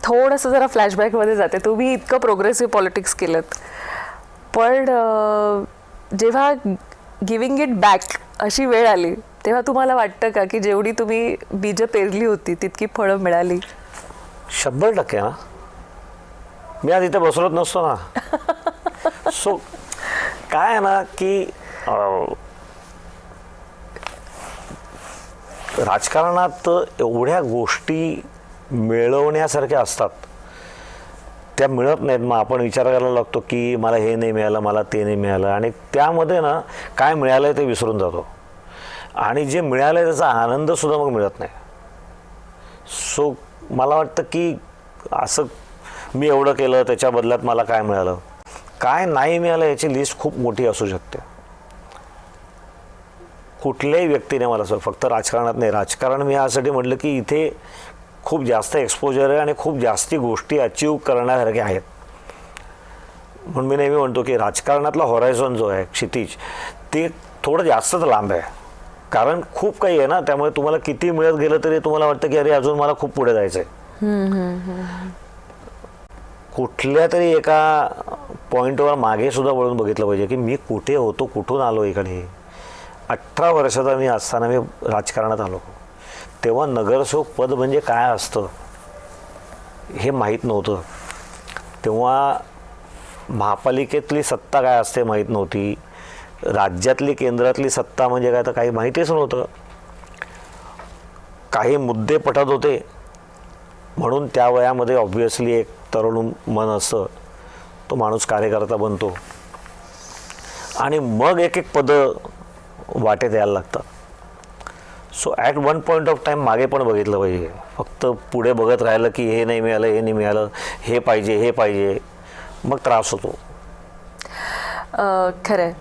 थोडंसं जरा फ्लॅशबॅकमध्ये जाते. तुम्ही इतकं प्रोग्रेसिव्ह पॉलिटिक्स केलं, पण जेव्हा गिव्हिंग इट बॅक अशी वेळ आली तेव्हा तुम्हाला वाटतं का की जेवढी तुम्ही बीज पेरली होती तितकी फळं मिळाली? 100% ना. मी आज इथे बसलोच नसतो ना. सो काय आहे ना की राजकारणात एवढ्या गोष्टी मिळवण्यासारख्या असतात, त्या मिळत नाहीत. मग आपण विचार करायला लागतो की मला हे नाही मिळालं, मला ते नाही मिळालं, आणि त्यामध्ये ना काय मिळालं ते विसरून जातो, आणि जे मिळालं त्याचा आनंदसुद्धा मग मिळत नाही. सो मला वाटतं की असं मी एवढं केलं त्याच्या बदल्यात मला काय मिळालं, काय नाही मिळालं याची लिस्ट खूप मोठी असू शकते. कुठल्याही व्यक्तीने मला असं फक्त राजकारणात नाही, राजकारण मी यासाठी म्हटलं की इथे खूप जास्त एक्सपोजर आहे आणि खूप जास्ती गोष्टी अचीव करण्यासारख्या आहेत. म्हणून मी नेहमी म्हणतो की राजकारणातला हॉरायझॉन जो आहे, क्षितिज, ते थोडं जास्तच लांब आहे. कारण खूप काही आहे ना, त्यामुळे तुम्हाला किती मिळत गेलं तरी तुम्हाला वाटतं की अरे अजून मला खूप पुढे जायचं आहे. कुठल्या तरी एका पॉईंटवर मागे सुद्धा वळून बघितलं पाहिजे की मी कुठे होतो, कुठून आलो इकडे. 18 वर्षाचा मी असताना मी राजकारणात आलो. तेव्हा नगरसेवक पद म्हणजे काय असतं हे माहीत नव्हतं. तेव्हा महापालिकेतली सत्ता काय असते माहीत नव्हती. राज्यातली केंद्रातली सत्ता म्हणजे काय तर काही माहितीच नव्हतं. काही मुद्दे पटत होते म्हणून त्या वयामध्ये ऑब्व्हियसली एक तरुण मन असतं, तो माणूस कार्यकर्ता बनतो आणि मग एक एक पदं वाटेत यायला लागतात. So at one point of time मागे पण बघितलं पाहिजे. फक्त पुढे बघत राहिलं की हे नाही मिळालं, हे नाही मिळालं, हे पाहिजे, हे पाहिजे, मग त्रास होतो. खरं आहे.